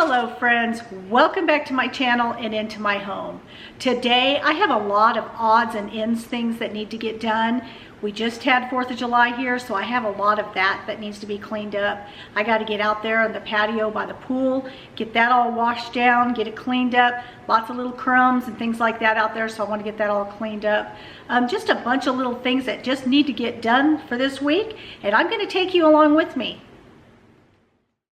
Hello friends, welcome back to my channel and into my home. Today I have a lot of odds and ends things that need to get done. We just had 4th of July here, so I have a lot of that needs to be cleaned up. I got to get out there on the patio by the pool, get that all washed down, get it cleaned up. Lots of little crumbs and things like that out there, so I want to get that all cleaned up. Just a bunch of little things that just need to get done for this week, and I'm going to take you along with me.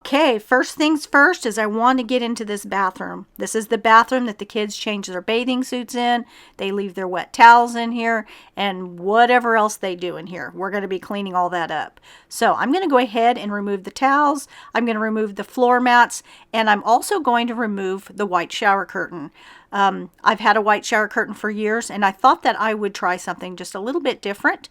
Okay, first things first is I want to get into this bathroom. This is the bathroom that the kids change their bathing suits in. They leave their wet towels in here and whatever else they do in here. We're going to be cleaning all that up. So I'm going to go ahead and remove the towels. I'm going to remove the floor mats, and I'm also going to remove the white shower curtain. I've had a white shower curtain for years, and I thought that I would try something just a little bit different.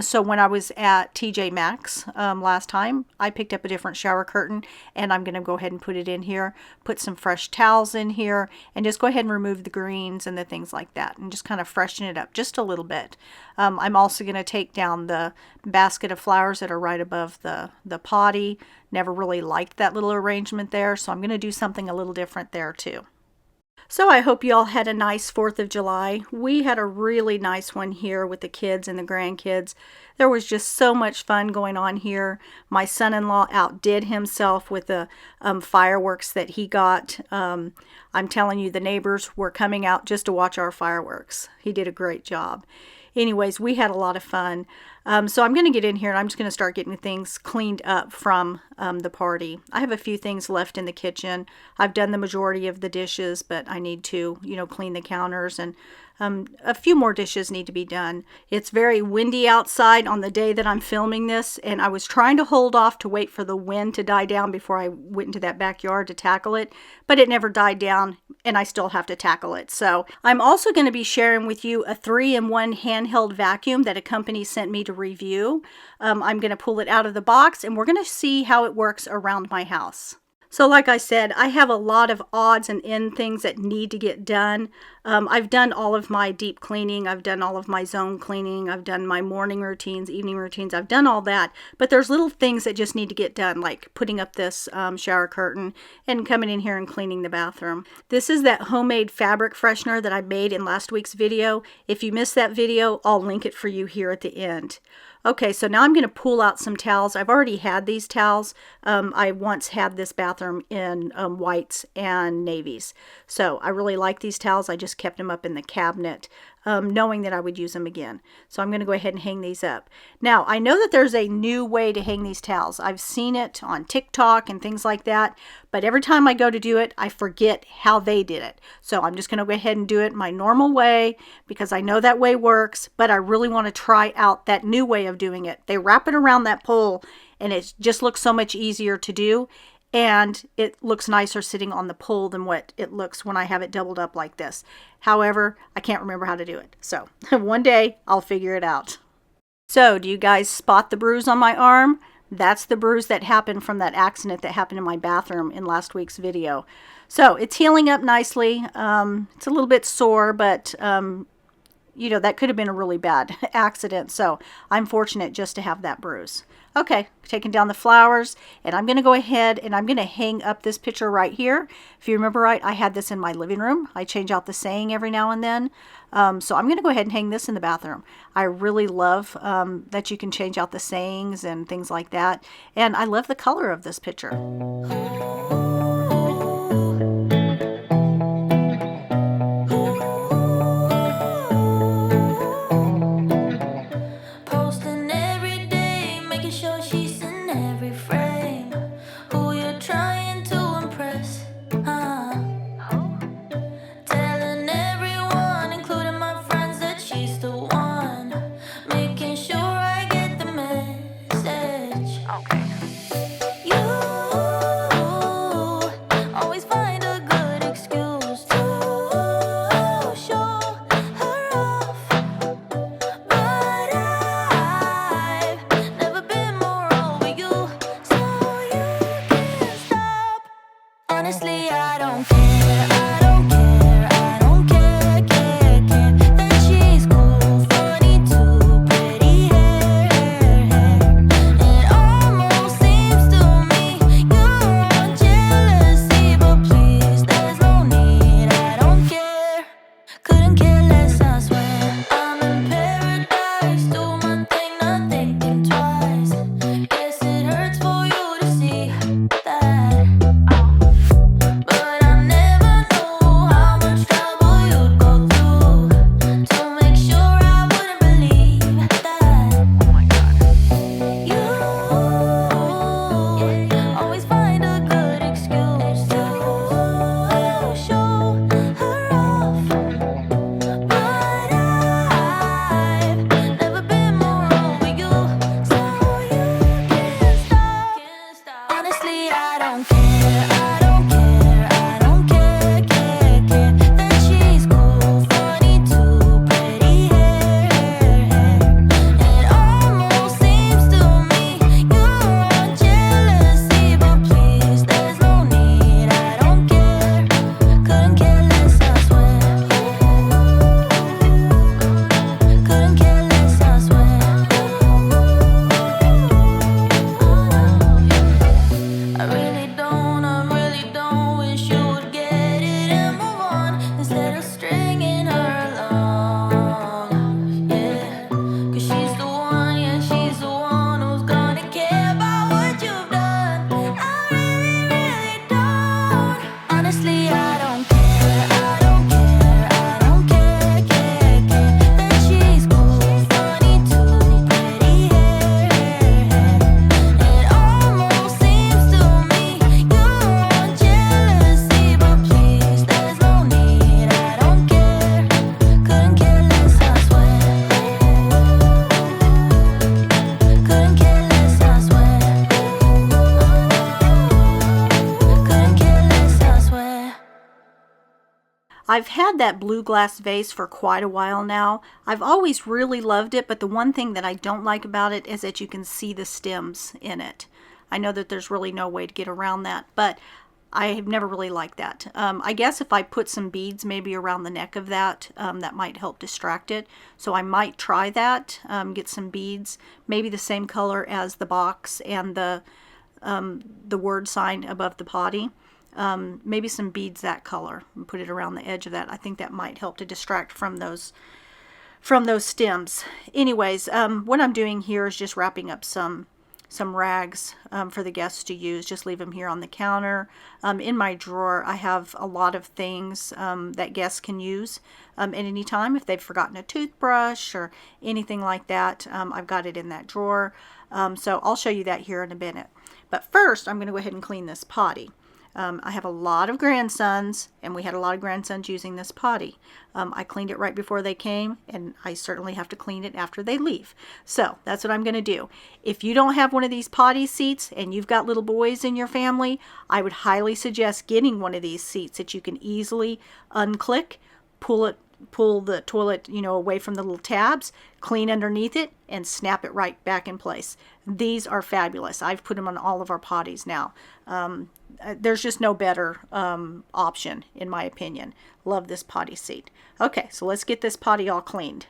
So when I was at TJ Maxx last time, I picked up a different shower curtain, and I'm going to go ahead and put it in here, put some fresh towels in here, and just go ahead and remove the greens and the things like that, and just kind of freshen it up just a little bit. I'm also going to take down the basket of flowers that are right above the potty. Never really liked that little arrangement there, so I'm going to do something a little different there too. So I hope you all had a nice 4th of July. We had a really nice one here with the kids and the grandkids. There was just so much fun going on here. My son-in-law outdid himself with the fireworks that he got. I'm telling you, the neighbors were coming out just to watch our fireworks. He did a great job. Anyways, we had a lot of fun. So I'm going to get in here and I'm just going to start getting things cleaned up from the party. I have a few things left in the kitchen. I've done the majority of the dishes, but I need to, clean the counters, and a few more dishes need to be done. It's very windy outside on the day that I'm filming this, and I was trying to hold off to wait for the wind to die down before I went into that backyard to tackle it, but it never died down, and I still have to tackle it. So I'm also going to be sharing with you a 3-in-1 handheld vacuum that a company sent me to review. I'm going to pull it out of the box, and we're going to see how it works around my house. So like I said, I have a lot of odds and end things that need to get done. I've done all of my deep cleaning. I've done all of my zone cleaning. I've done my morning routines, evening routines. I've done all that. But there's little things that just need to get done, like putting up this shower curtain and coming in here and cleaning the bathroom. This is that homemade fabric freshener that I made in last week's video. If you missed that video, I'll link it for you here at the end. Okay, so now I'm going to pull out some towels. I've already had these towels. I once had this bathroom in whites and navies. So I really like these towels. I just kept them up in the cabinet, knowing that I would use them again. So I'm going to go ahead and hang these up. Now, I know that there's a new way to hang these towels. I've seen it on TikTok and things like that, but every time I go to do it, I forget how they did it. So I'm just going to go ahead and do it my normal way because I know that way works, but I really want to try out that new way of doing it. They wrap it around that pole and it just looks so much easier to do, and it looks nicer sitting on the pole than what it looks when I have it doubled up like this. However, I can't remember how to do it. So one day I'll figure it out. So do you guys spot the bruise on my arm? That's the bruise that happened from that accident that happened in my bathroom in last week's video. So it's healing up nicely. It's a little bit sore, but that could have been a really bad accident. So I'm fortunate just to have that bruise. Okay, taking down the flowers, and I'm going to go ahead and I'm going to hang up this picture right here. If you remember right, I had this in my living room. I change out the saying every now and then. So I'm going to go ahead and hang this in the bathroom. I really love that you can change out the sayings and things like that. And I love the color of this picture. Honestly, I don't care, I don't care, I don't care, care that she's cool, funny too, pretty hair. It almost seems to me you're on jealousy, but I've had that blue glass vase for quite a while now. I've always really loved it, but the one thing that I don't like about it is that you can see the stems in it. I know that there's really no way to get around that, but I have never really liked that. I guess if I put some beads maybe around the neck of that, that might help distract it. So I might try that, get some beads, maybe the same color as the box and the word sign above the potty. Maybe some beads that color and put it around the edge of that. I think that might help to distract from those stems. Anyways, what I'm doing here is just wrapping up some rags for the guests to use. Just leave them here on the counter. In my drawer, I have a lot of things that guests can use at any time. If they've forgotten a toothbrush or anything like that, I've got it in that drawer. So I'll show you that here in a minute. But first, I'm going to go ahead and clean this potty. I have a lot of grandsons, and we had a lot of grandsons using this potty. I cleaned it right before they came, and I certainly have to clean it after they leave. So that's what I'm going to do. If you don't have one of these potty seats and you've got little boys in your family, I would highly suggest getting one of these seats that you can easily unclick, pull the toilet, away from the little tabs, clean underneath it, and snap it right back in place. These are fabulous. I've put them on all of our potties now. There's just no better option, in my opinion. Love this potty seat. Okay, so let's get this potty all cleaned.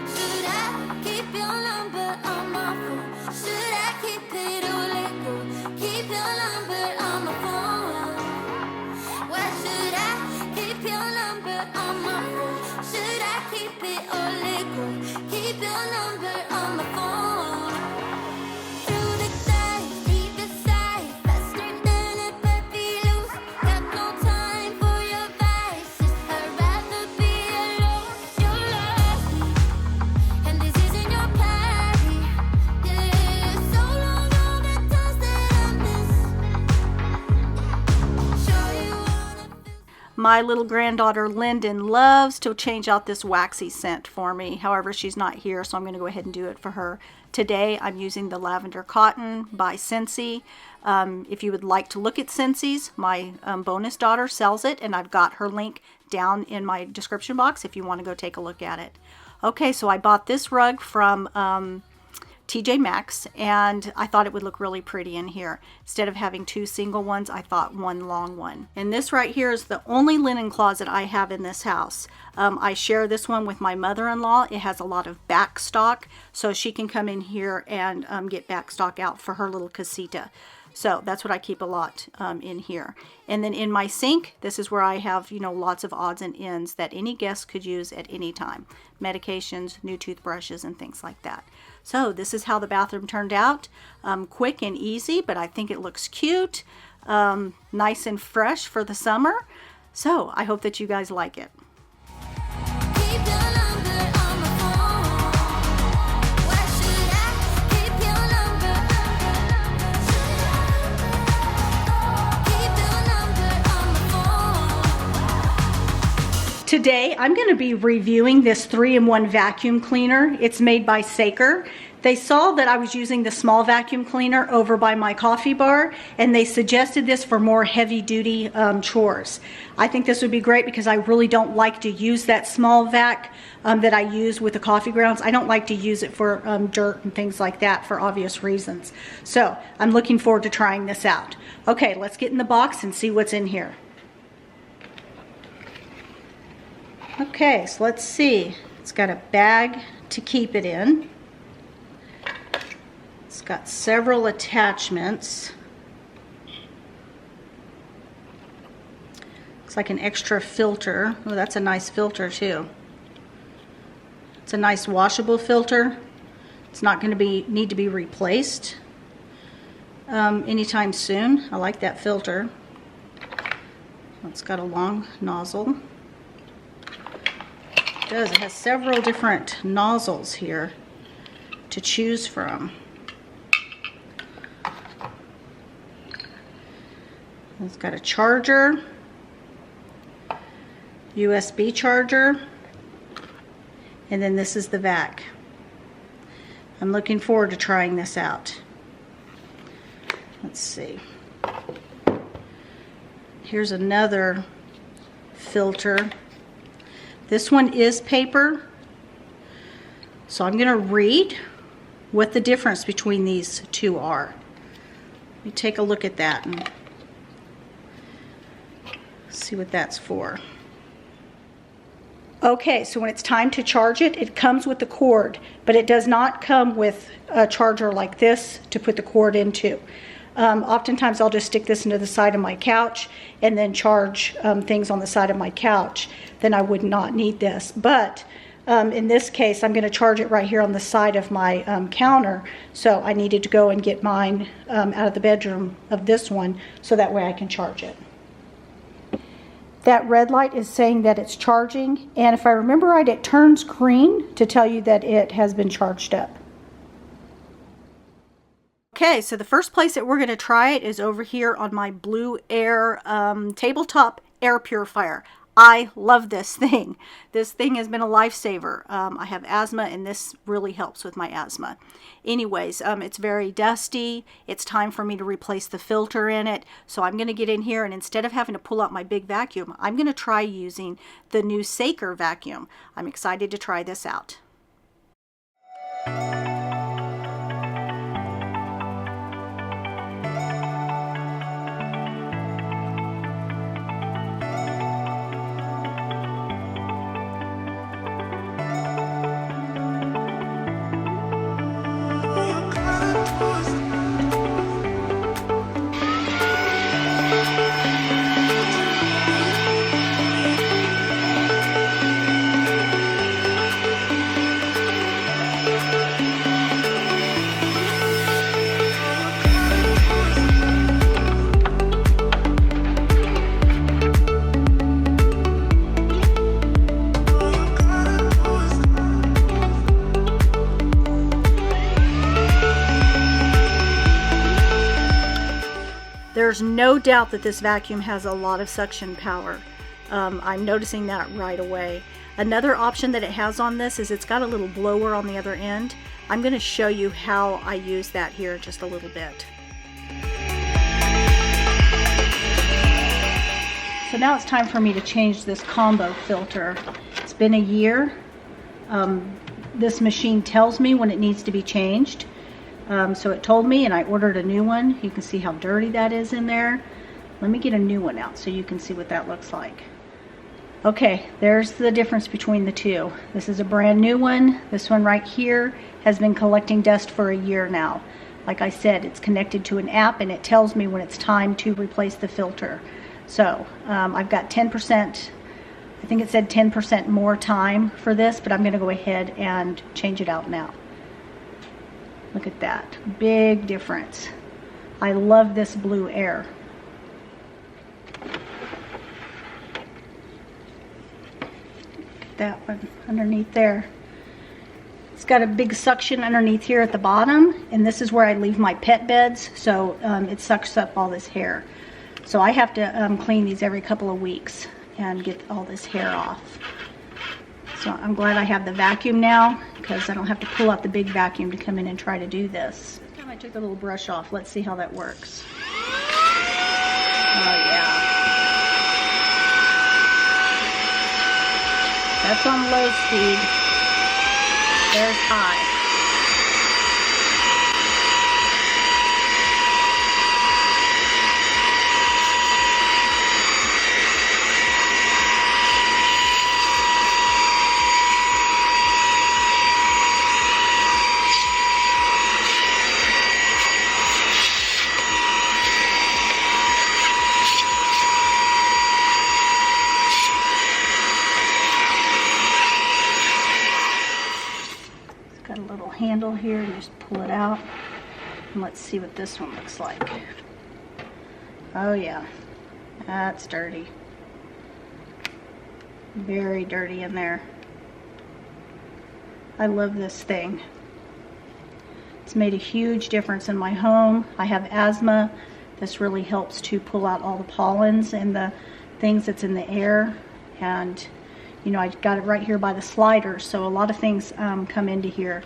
Should I keep your number on my phone? Should I keep it or let go? Keep your number on my phone. Why should I keep your number on my phone? Should I keep it or let go? Keep your number on my phone. Through the day, deep inside, faster than a puppy loose. Got no time for your vices. I'd rather be alone. You love me, and this isn't your party. Yeah, so long all the times that I miss. Sure you wanna feel. My little granddaughter Lyndon loves to change out this waxy scent for me. However, she's not here, so I'm going to go ahead and do it for her. Today, I'm using the Lavender Cotton by SCENTSY. If you would like to look at SCENTSY's, my bonus daughter sells it, and I've got her link down in my description box if you want to go take a look at it. Okay, so I bought this rug from TJ Maxx, and I thought it would look really pretty in here. Instead of having two single ones, I thought one long one. And this right here is the only linen closet I have in this house. I share this one with my mother-in-law. It has a lot of back stock, so she can come in here and get back stock out for her little casita. So that's what I keep a lot in here. And then in my sink, this is where I have, lots of odds and ends that any guest could use at any time. Medications, new toothbrushes, and things like that. So this is how the bathroom turned out. Quick and easy, but I think it looks cute. Nice and fresh for the summer. So I hope that you guys like it. Keep your number on my phone. Why should I keep your number? Keep your number on my phone. Today, I'm going to be reviewing this 3-in-1 vacuum cleaner. It's made by Saker. They saw that I was using the small vacuum cleaner over by my coffee bar, and they suggested this for more heavy-duty chores. I think this would be great because I really don't like to use that small vac that I use with the coffee grounds. I don't like to use it for dirt and things like that for obvious reasons. So I'm looking forward to trying this out. Okay, let's get in the box and see what's in here. Okay, so let's see. It's got a bag to keep it in. It's got several attachments. Looks like an extra filter. Oh, that's a nice filter too. It's a nice washable filter. It's not going to need to be replaced anytime soon. I like that filter. It's got a long nozzle. It does. It has several different nozzles here to choose from. It's got a charger, USB charger, and then this is the vac. I'm looking forward to trying this out. Let's see. Here's another filter. This one is paper. So I'm going to read what the difference between these two are. Let me take a look at that and see what that's for. Okay, so when it's time to charge it, it comes with the cord, but it does not come with a charger like this to put the cord into. Oftentimes I'll just stick this into the side of my couch and then charge things on the side of my couch. Then I would not need this. But in this case, I'm going to charge it right here on the side of my counter. So I needed to go and get mine out of the bedroom of this one so that way I can charge it. That red light is saying that it's charging, and if I remember right, it turns green to tell you that it has been charged up. Okay, so the first place that we're going to try it is over here on my Blue Air tabletop air purifier. I love this thing. This thing has been a lifesaver. I have asthma, and this really helps with my asthma. Anyways, it's very dusty. It's time for me to replace the filter in it. So I'm going to get in here, and instead of having to pull out my big vacuum, I'm going to try using the new SCENIC vacuum. I'm excited to try this out. There's no doubt that this vacuum has a lot of suction power. I'm noticing that right away. Another option that it has on this is it's got a little blower on the other end. I'm going to show you how I use that here in just a little bit. So now it's time for me to change this combo filter. It's been a year. This machine tells me when it needs to be changed. So it told me, and I ordered a new one. You can see how dirty that is in there. Let me get a new one out so you can see what that looks like. Okay, there's the difference between the two. This is a brand new one. This one right here has been collecting dust for a year now. Like I said, it's connected to an app, and it tells me when it's time to replace the filter. So I've got 10%, I think it said 10% more time for this, but I'm going to go ahead and change it out now. Look at that, big difference. I love this Blue Air. Look at that one underneath there. It's got a big suction underneath here at the bottom, and this is where I leave my pet beds, so it sucks up all this hair. So I have to clean these every couple of weeks and get all this hair off. So I'm glad I have the vacuum now, because I don't have to pull out the big vacuum to come in and try to do this. This time I took the little brush off. Let's see how that works. Oh yeah. That's on low speed. There's high. Handle here, and just pull it out, and let's see what this one looks like. Oh yeah, that's dirty, very dirty in there. I love this thing. It's made a huge difference in my home. I have asthma. This really helps to pull out all the pollens and the things that's in the air, and you know, I got it right here by the sliders, so a lot of things come into here.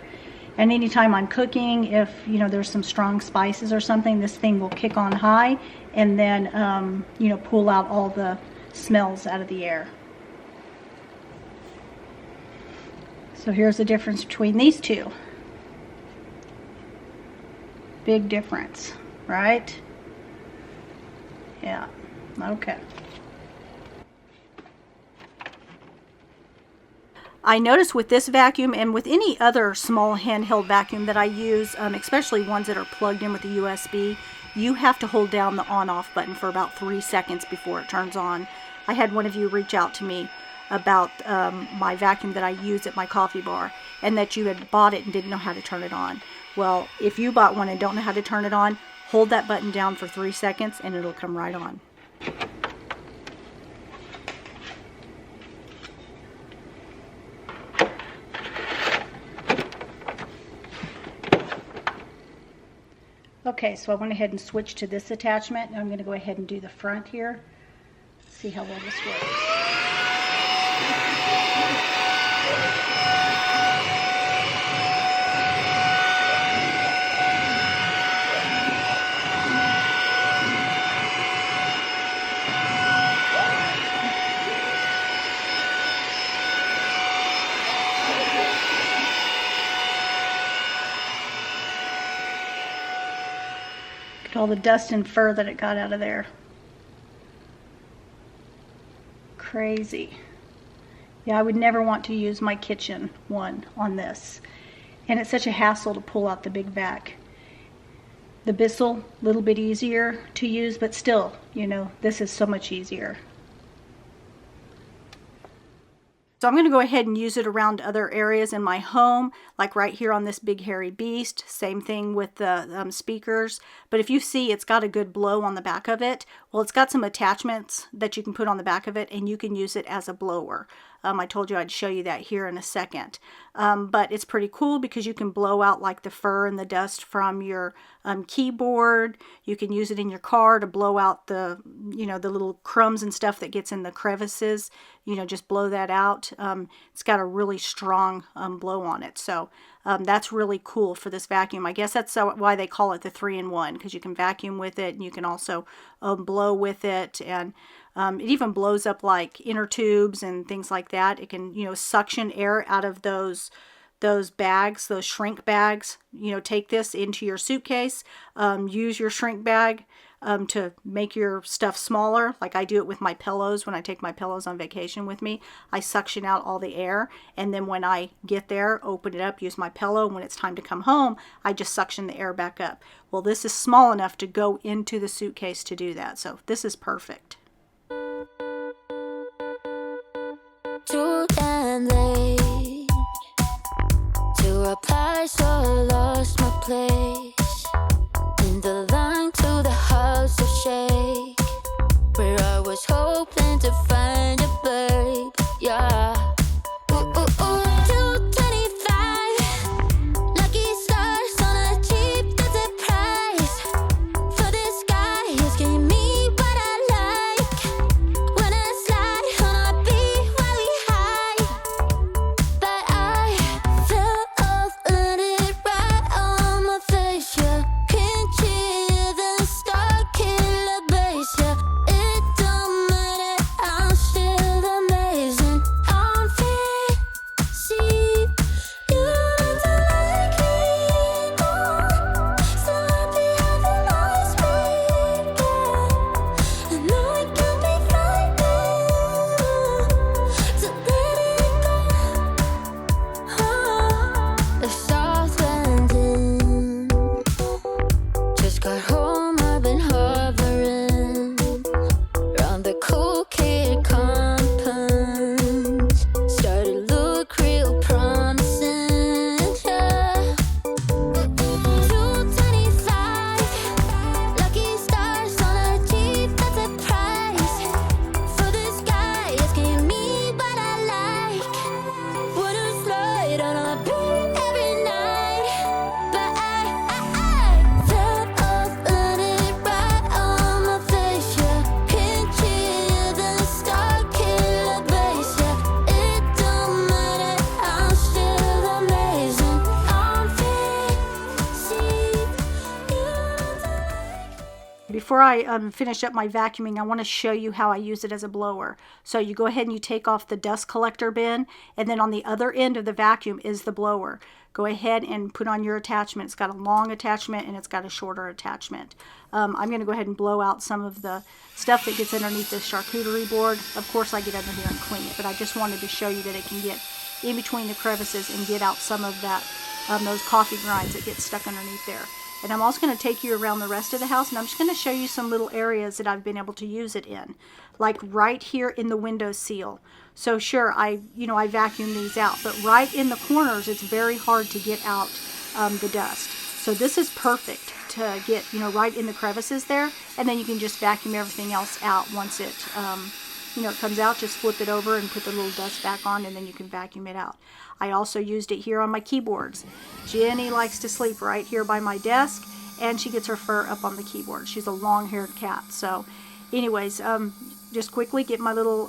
And anytime I'm cooking, if you know there's some strong spices or something, this thing will kick on high and then you know, pull out all the smells out of the air. So here's the difference between these two. Big difference, right? Yeah, okay. I notice with this vacuum and with any other small handheld vacuum that I use, especially ones that are plugged in with a USB, you have to hold down the on-off button for about 3 seconds before it turns on. I had one of you reach out to me about my vacuum that I use at my coffee bar, and that you had bought it and didn't know how to turn it on. Well, if you bought one and don't know how to turn it on, hold that button down for 3 seconds and it'll come right on. Okay, so I went ahead and switched to this attachment, and I'm going to go ahead and do the front here. See how well this works. All the dust and fur that it got out of there. Crazy. Yeah, I would never want to use my kitchen one on this. And it's such a hassle to pull out the big vac. The Bissell, a little bit easier to use, but still, you know, this is so much easier. So I'm going to go ahead and use it around other areas in my home, like right here on this big hairy beast. Same thing with the speakers. But if you see it's got a good blow on the back of it, well, it's got some attachments that you can put on the back of it, and you can use it as a blower. I told you I'd show you that here in a second. But it's pretty cool because you can blow out like the fur and the dust from your keyboard. You can use it in your car to blow out the, you know, the little crumbs and stuff that gets in the crevices. You know, just blow that out. It's got a really strong blow on it. So that's really cool for this vacuum. I guess that's why they call it the 3-in-1, because you can vacuum with it and you can also blow with it. And it even blows up like inner tubes and things like that. It can, you know, suction air out of those bags, those shrink bags. You know, take this into your suitcase, use your shrink bag to make your stuff smaller. Like I do it with my pillows. When I take my pillows on vacation with me, I suction out all the air, and then when I get there, open it up, use my pillow. When it's time to come home, I just suction the air back up. Well, this is small enough to go into the suitcase to do that. So this is perfect. Too damn late to reply, so I lost my place in the line to the house of shake, where I was hoping to find a babe. Yeah. Ooh, ooh, ooh. 225 lucky stars on a cheap visit price for this guy. He's giving me what I like. When I slide on a beat while we high, but I fell off, let it right on my face. Yeah, can't chill, then start killer bass. Yeah, it don't matter, I'm before I finish up my vacuuming, I want to show you how I use it as a blower. So you go ahead and you take off the dust collector bin, and then on the other end of the vacuum is the blower. Go ahead and put on your attachment. It's got a long attachment and it's got a shorter attachment. I'm going to go ahead and blow out some of the stuff that gets underneath this charcuterie board. Of course I get under here and clean it, but I just wanted to show you that it can get in between the crevices and get out some of that, those coffee grinds that get stuck underneath there. And I'm also going to take you around the rest of the house, and I'm just going to show you some little areas that I've been able to use it in, like right here in the window seal. So sure, I vacuum these out, but right in the corners, it's very hard to get out the dust. So this is perfect to get, right in the crevices there, and then you can just vacuum everything else out once it, it comes out. Just flip it over and put the little dust back on, and then you can vacuum it out. I also used it here on my keyboards. Jenny likes to sleep right here by my desk, and she gets her fur up on the keyboard. She's a long-haired cat. So anyways, just quickly get my little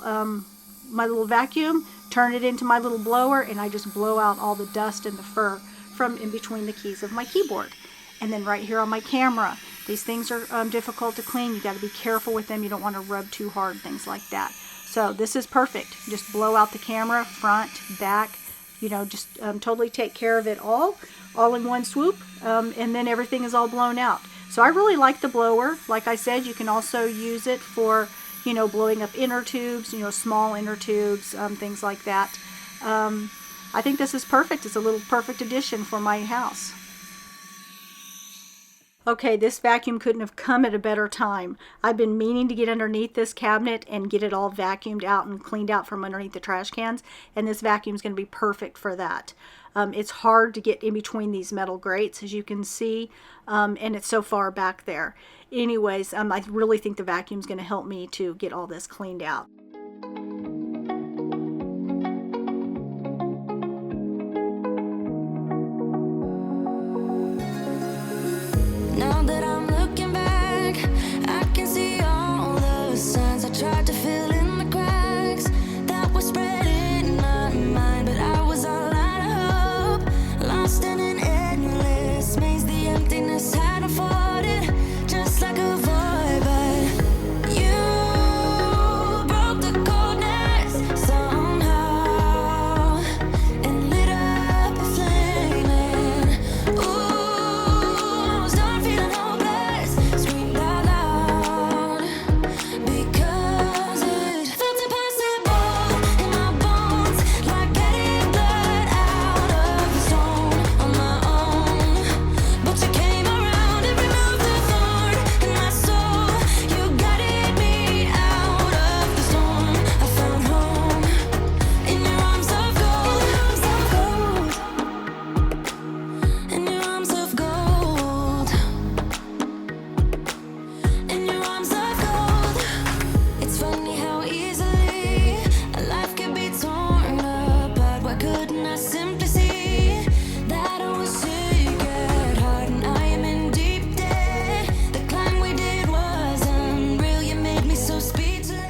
vacuum, turn it into my little blower, and I just blow out all the dust and the fur from in between the keys of my keyboard. And then right here on my camera, these things are difficult to clean. You got to be careful with them. You don't want to rub too hard, things like that. So this is perfect. Just blow out the camera, front, back, just totally take care of it all in one swoop, and then everything is all blown out. So I really like the blower. Like I said, you can also use it for, blowing up inner tubes, small inner tubes, things like that. I think this is perfect. It's a little perfect addition for my house. Okay, this vacuum couldn't have come at a better time. I've been meaning to get underneath this cabinet and get it all vacuumed out and cleaned out from underneath the trash cans, and this vacuum is going to be perfect for that. It's hard to get in between these metal grates, as you can see, and it's so far back there. Anyways, I really think the vacuum is going to help me to get all this cleaned out. Now that I'm looking back, I can see all the signs I tried to fill in the cracks that were spread in my mind, but I was all out of hope, lost in an endless maze. The emptiness had unfolded just like a void, but you broke the coldness somehow and lit up a flame. And ooh, I was done feeling hopeless, screamed out loud because it felt impossible in my bones, like getting blood out of the stone on my own. But you came around and removed the thorn in my soul. You guided me out of the storm. I found home in your arms of gold, in your arms of gold, in your arms of gold. It's funny how easily a life can be torn apart. Why couldn't I simply see that I was sick at heart and I am in deep debt? The climb we did was unreal. You made me so speechless.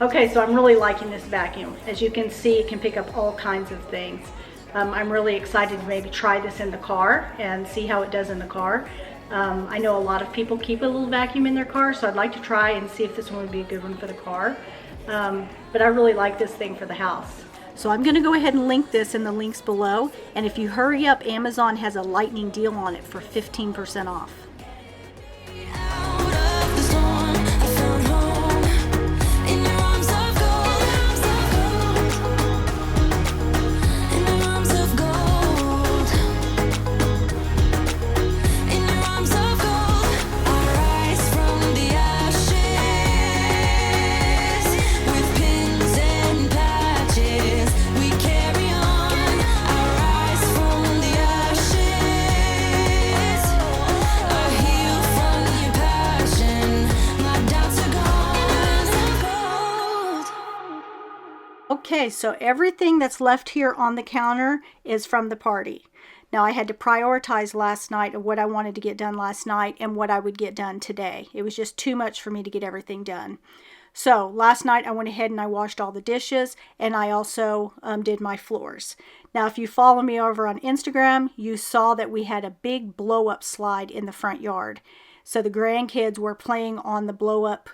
Okay, so I'm really liking this vacuum. As you can see, it can pick up all kinds of things. I'm really excited to maybe try this in the car and see how it does in the car. I know a lot of people keep a little vacuum in their car, so I'd like to try and see if this one would be a good one for the car. But I really like this thing for the house. So I'm going to go ahead and link this in the links below, and if you hurry up, Amazon has a lightning deal on it for 15% off. Out of the storm, I found home in your arms of gold, in your arms of gold, in your arms of gold. I rise from the ashes with pins and patches. We carry on. I rise from the ashes. I heal from your passion. My doubts are gone. Okay, so everything that's left here on the counter is from the party. Now I had to prioritize last night of what I wanted to get done last night and what I would get done today. It was just too much for me to get everything done. So last night I went ahead and I washed all the dishes, and I also did my floors. Now if you follow me over on Instagram, you saw that we had a big blow up slide in the front yard. So the grandkids were playing on the blow up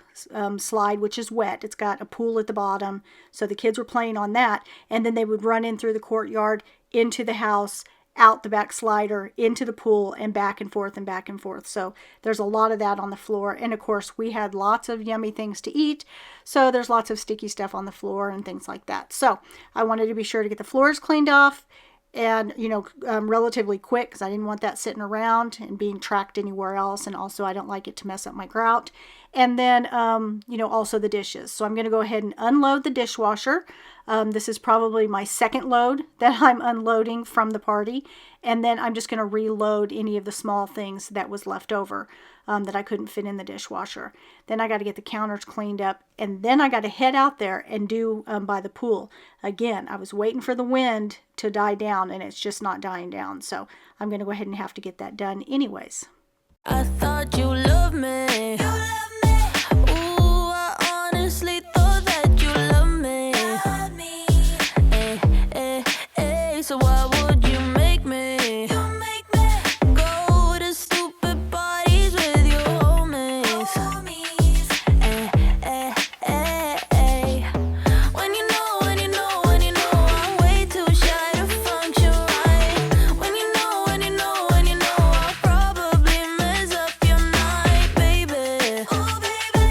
slide, which is wet. It's got a pool at the bottom. So the kids were playing on that. And then they would run in through the courtyard into the house, out the back slider, into the pool, and back and forth and back and forth. So there's a lot of that on the floor. And of course, we had lots of yummy things to eat. So there's lots of sticky stuff on the floor and things like that. So I wanted to be sure to get the floors cleaned off, and relatively quick, because I didn't want that sitting around and being tracked anywhere else. And also I don't like it to mess up my grout. And then also the dishes. So I'm going to go ahead and unload the dishwasher. This is probably my second load that I'm unloading from the party. And then I'm just going to reload any of the small things that was left over that I couldn't fit in the dishwasher. Then I got to get the counters cleaned up, and then I got to head out there and do by the pool. Again, I was waiting for the wind to die down, and it's just not dying down. So I'm going to go ahead and have to get that done anyways. I thought you loved me. You love me. Ooh, I honestly thought that you loved me. Love me. So why would you make me? You make me go to stupid parties with your homies. When you know I'm way too shy to function right. When you know I'll probably mess up your night, baby. Oh, baby.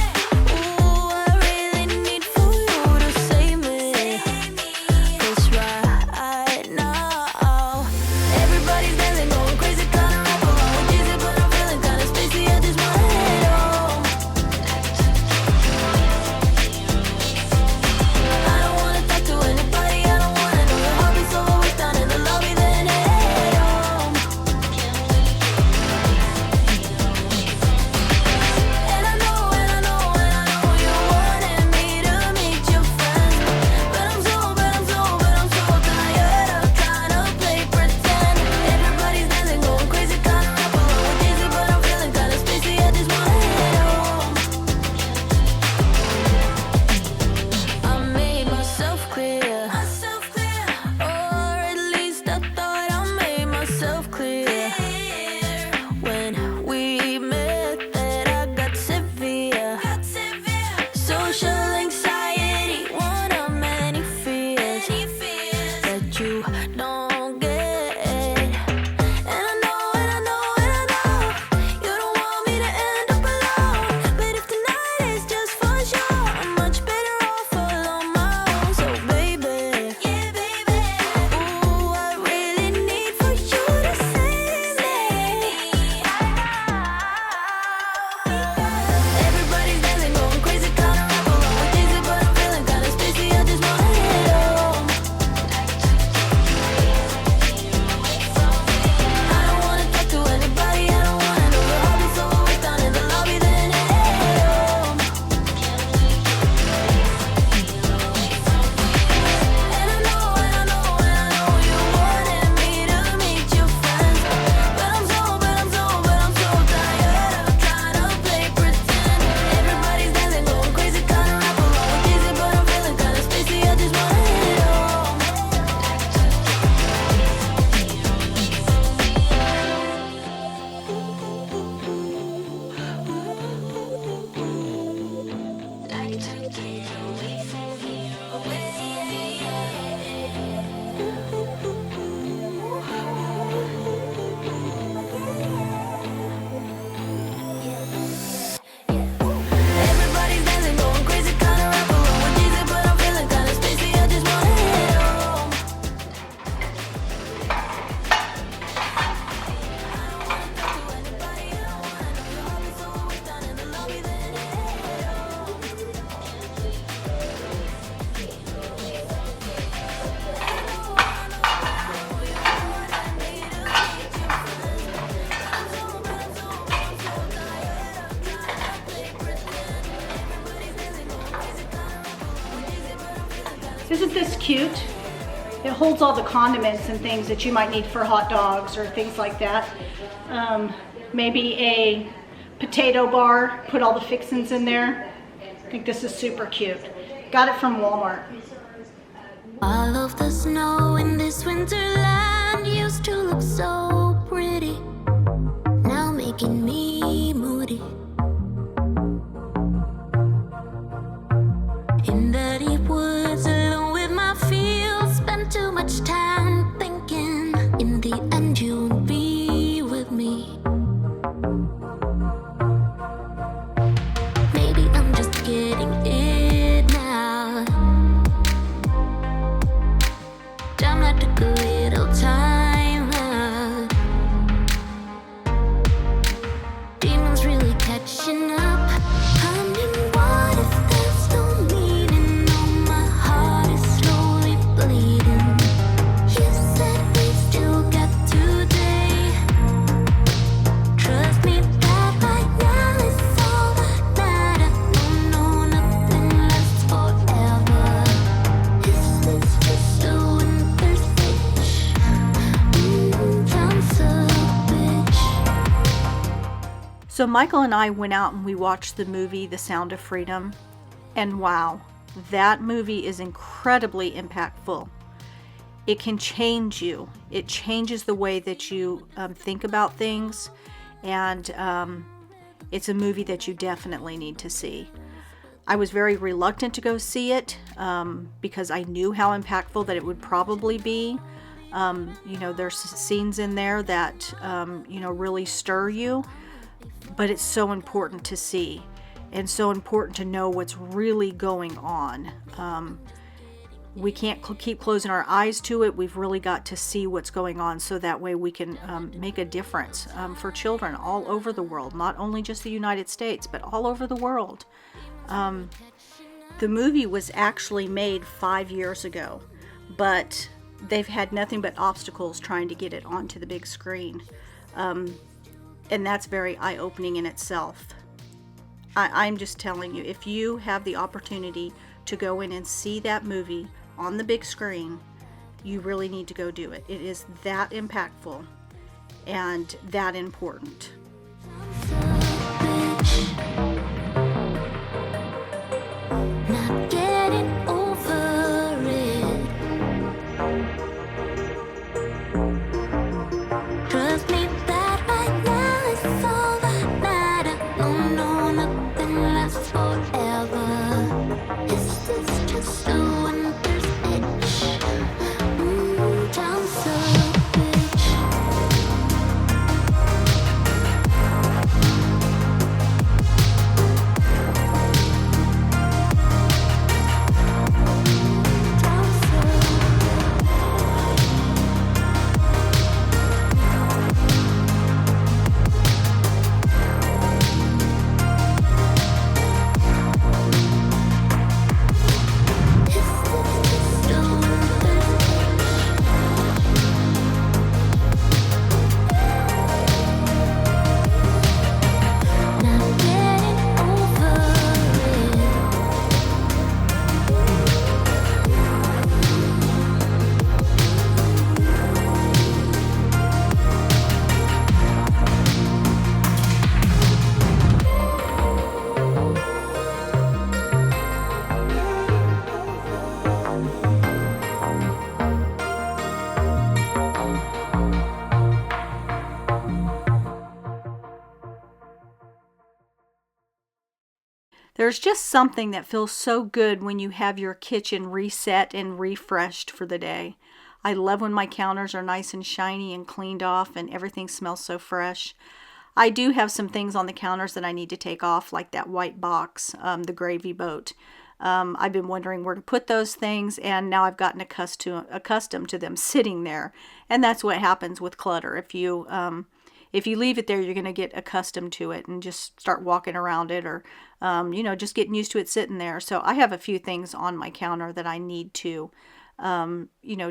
Ooh, I really need for you to save me. 'Cause right now, everybody's dancing, going crazy, kinda rap along with Jesus, but I'm feeling kinda spacey. I just wanna head home. I don't wanna talk to anybody, I don't wanna know your hobby, so I'll wait down in the lobby, then head home. And I know you wanted me to meet your friends, but I'm so tired of trying to play pretend. Everybody's dancing, going crazy, kinda rap along with Jesus, but I'm feeling kinda spacey. I just wanna head home. I made myself clear, or at least I thought I made myself clear. When we met, that I got severe social anxiety, one of many fears that you don't get. And I know you don't want me to end up alone, but if tonight is just for show, I'm much better off all on my own. So baby, ooh, I really need for you to save me. Everybody's dancing, going crazy, kinda rap along with Jesus, but I'm feeling kinda spacey. I just wanna head home. I don't wanna talk to anybody, I don't wanna know your hobby, so I'll wait down in the lobby, then head home. And I know you wanted me to meet your friends, but I'm so tired of trying to play pretend. Everybody's dancing, going crazy, kinda rap along with Jesus, but I'm feeling kinda spacey. I just wanna head home. Like to get away from here, Everybody's dancing, going crazy, kinda rap along with Jesus, but I'm feeling kinda spacey. I just wanna head home. Isn't this cute? It holds all the condiments and things that you might need for hot dogs or things like that. Maybe a potato bar, put all the fixings in there. I think this is super cute. Got it from Walmart. All of the snow in this winterland used to look so pretty, now making me moody. So Michael and I went out and we watched the movie The Sound of Freedom, and wow, that movie is incredibly impactful. It can change you. It changes the way that you think about things, and it's a movie that you definitely need to see. I was very reluctant to go see it because I knew how impactful that it would probably be. There's scenes in there that, really stir you, but it's so important to see and so important to know what's really going on. We can't keep closing our eyes to it. We've really got to see what's going on so that way we can make a difference for children all over the world, not only just the United States, but all over the world. The movie was actually made 5 years ago, but they've had nothing but obstacles trying to get it onto the big screen. And that's very eye-opening in itself. I'm just telling you, if you have the opportunity to go in and see that movie on the big screen, you really need to go do it. It is that impactful and that important. Not getting over it. Trust me that right now it's all that matters. No, nothing lasts forever. Is this just a winter's itch? I'm so rich. There's just something that feels so good when you have your kitchen reset and refreshed for the day. I love when my counters are nice and shiny and cleaned off and everything smells so fresh. I do have some things on the counters that I need to take off, like that white box, the gravy boat. I've been wondering where to put those things, and now I've gotten accustomed to them sitting there. And that's what happens with clutter. If you leave it there, you're going to get accustomed to it and just start walking around it, or just getting used to it sitting there. So I have a few things on my counter that I need to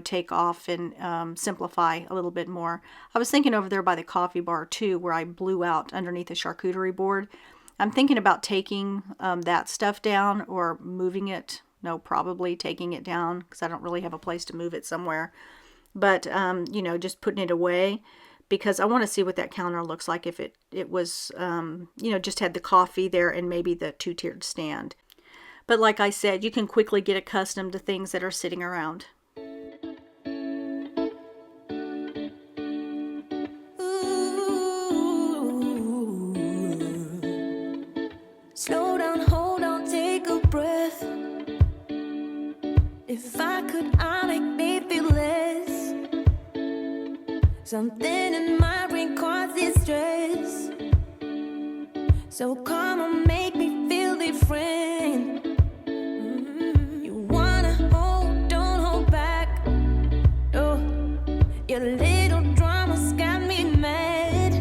take off and simplify a little bit more. I was thinking over there by the coffee bar too, where I blew out underneath the charcuterie board. I'm thinking about taking that stuff down or moving it. No, probably taking it down because I don't really have a place to move it somewhere. But, just putting it away, because I want to see what that counter looks like if it was, just had the coffee there and maybe the two-tiered stand. But like I said, you can quickly get accustomed to things that are sitting around. Slow down, hold on, take a breath. If I could, I'd make me feel less. Something in my brain causes stress. So come on, make me feel different. You wanna hold, don't hold back. Oh, your little drama's got me mad.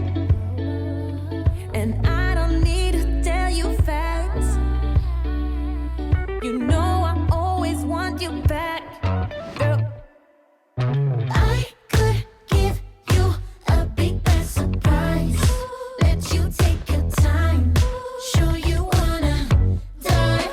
And I don't need to tell you facts. You know I always want you back, girl. I could give you a big bad surprise. Let you take your time. Show you wanna die.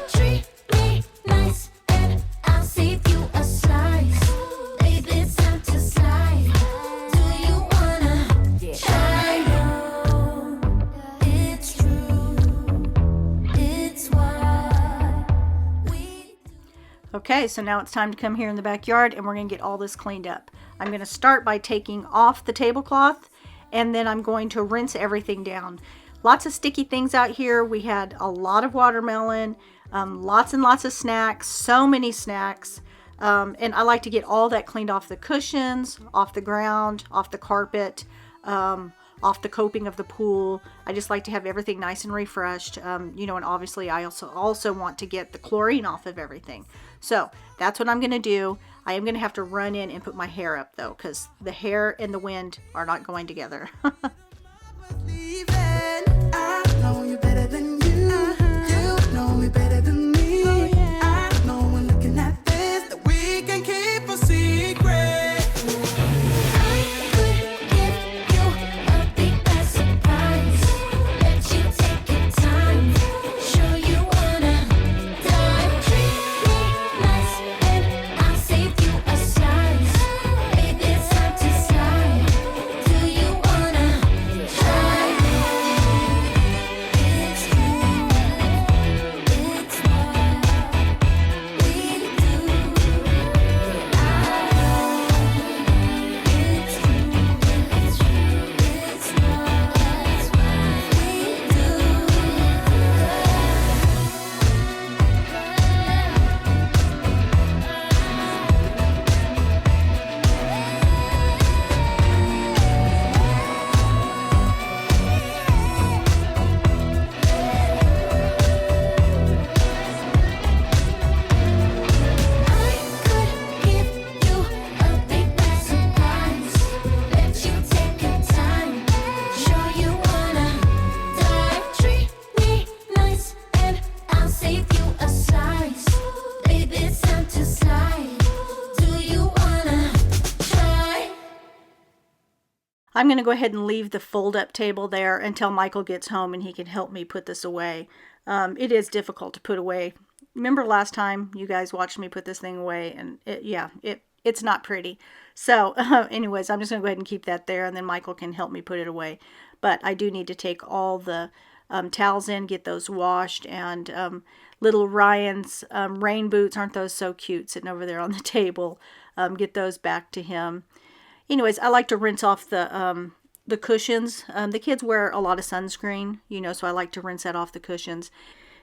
Okay, so now it's time to come here in the backyard and we're going to get all this cleaned up. I'm going to start by taking off the tablecloth and then I'm going to rinse everything down. Lots of sticky things out here. We had a lot of watermelon, lots and lots of snacks, so many snacks. And I like to get all that cleaned off the cushions, off the ground, off the carpet, off the coping of the pool. I just like to have everything nice and refreshed, you know, and obviously I also want to get the chlorine off of everything. So that's what I'm going to do. I am going to have to run in and put my hair up though, because the hair and the wind are not going together. I'm going to go ahead and leave the fold-up table there until Michael gets home and he can help me put this away. It is difficult to put away. Remember last time you guys watched me put this thing away, and it's not pretty. So anyways, I'm just going to go ahead and keep that there, and then Michael can help me put it away. But I do need to take all the towels in, get those washed, and little Ryan's rain boots, aren't those so cute, sitting over there on the table, get those back to him. Anyways, I like to rinse off the cushions. The kids wear a lot of sunscreen, you know, so I like to rinse that off the cushions.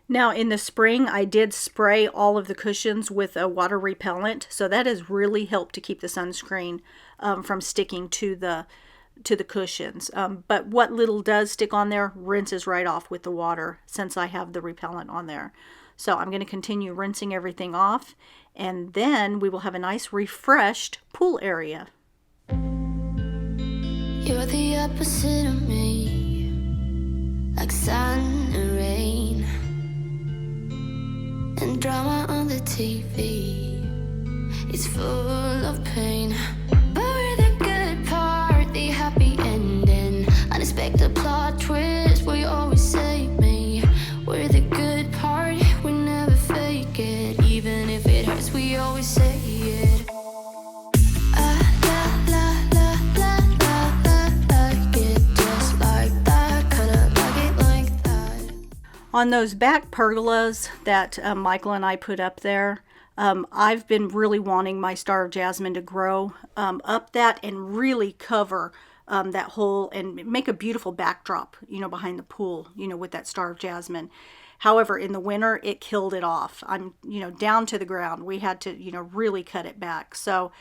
Now, in the spring, I did spray all of the cushions with a water repellent, so that has really helped to keep the sunscreen from sticking to the cushions. But what little does stick on there rinses right off with the water since I have the repellent on there. So I'm going to continue rinsing everything off, and then we will have a nice refreshed pool area. You're the opposite of me, like sun and rain, and drama on the TV. It's full of pain, but we're the good part, the happy ending, unexpected plot twist. We always save me. We're the good part, we never fake it, even if it hurts. We always say it. On those back pergolas that Michael and I put up there, I've been really wanting my Star of Jasmine to grow up that and really cover that hole and make a beautiful backdrop, you know, behind the pool, you know, with that Star of Jasmine. However, in the winter, it killed it off. I'm, you know, down to the ground. We had to, you know, really cut it back. So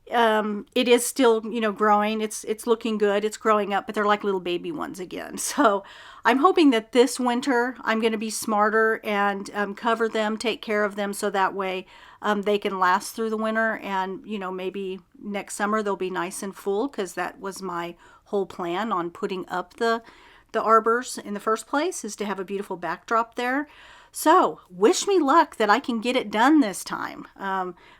it is still, you know, growing. It's looking good. It's growing up, but they're like little baby ones again. So I'm hoping that this winter I'm going to be smarter and cover them, take care of them, so that way they can last through the winter, and, you know, maybe next summer they'll be nice and full, because that was my whole plan on putting up the arbors in the first place, is to have a beautiful backdrop there. So wish me luck that I can get it done this time.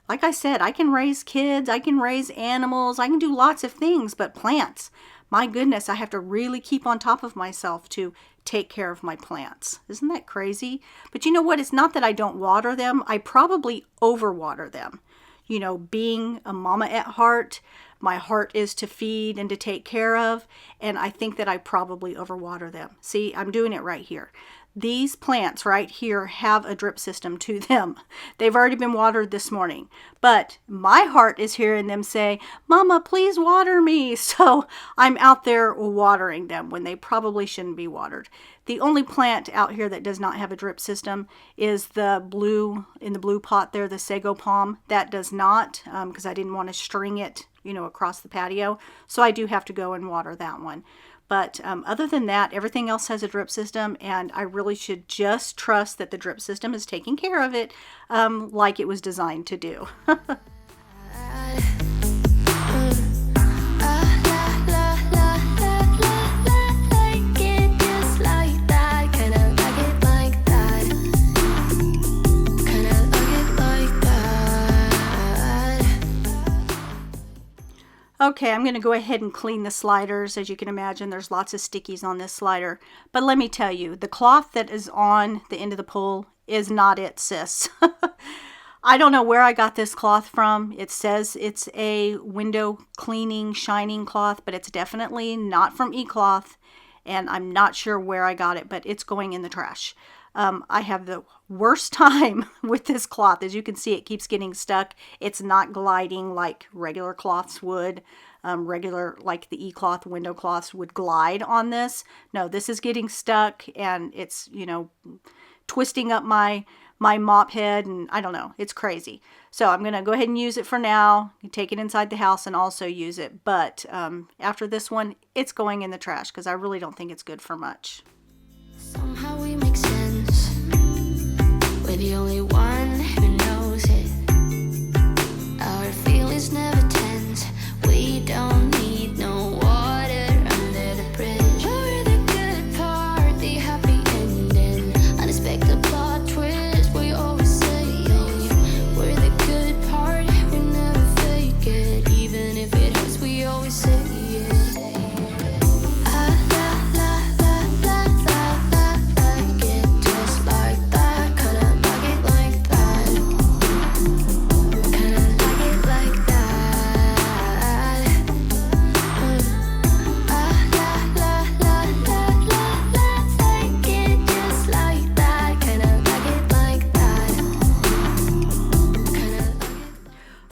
Like I said, I can raise kids, I can raise animals, I can do lots of things, but plants, my goodness, I have to really keep on top of myself to take care of my plants. Isn't that crazy? But you know what? It's not that I don't water them. I probably overwater them. You know, being a mama at heart, my heart is to feed and to take care of, and I think that I probably overwater them. See, I'm doing it right here. These plants right here have a drip system to them. They've already been watered this morning, but my heart is hearing them say, "Mama, please water me." So I'm out there watering them when they probably shouldn't be watered. The only plant out here that does not have a drip system is the blue, in the blue pot there, the sago palm. That does not, because I didn't want to string it, across the patio. So I do have to go and water that one. But other than that, everything else has a drip system, and I really should just trust that the drip system is taking care of it like it was designed to do. Okay, I'm going to go ahead and clean the sliders. As you can imagine, there's lots of stickies on this slider. But let me tell you, the cloth that is on the end of the pole is not it, sis. I don't know where I got this cloth from. It says it's a window cleaning, shining cloth, but it's definitely not from eCloth. And I'm not sure where I got it, but it's going in the trash. I have the worst time with this cloth. As you can see, it keeps getting stuck. It's not gliding like regular cloths would. Like the eCloth window cloths would glide on this. No, this is getting stuck, and it's, twisting up my mop head, and I don't know. It's crazy. So I'm going to go ahead and use it for now. Take it inside the house and also use it. But after this one, it's going in the trash because I really don't think it's good for much. Somehow we make sense. We're the only one who knows it. Our feelings never tense. We don't need no water under the bridge. We're the good part, the happy ending. Unexpected plot twist, we always say. We're the good part, we never fake it. Even if it hurts, we always say it.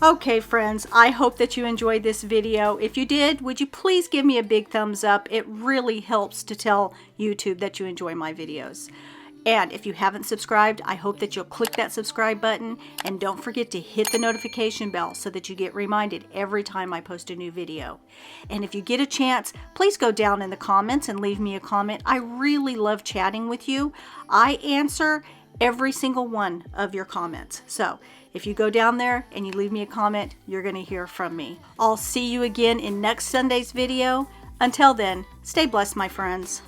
Okay, friends, I hope that you enjoyed this video. If you did, would you please give me a big thumbs up? It really helps to tell YouTube that you enjoy my videos. And if you haven't subscribed, I hope that you'll click that subscribe button, and don't forget to hit the notification bell so that you get reminded every time I post a new video. And if you get a chance, please go down in the comments and leave me a comment. I really love chatting with you. I answer every single one of your comments. So if you go down there and you leave me a comment, you're going to hear from me. I'll see you again in next Sunday's video. Until then, stay blessed, my friends.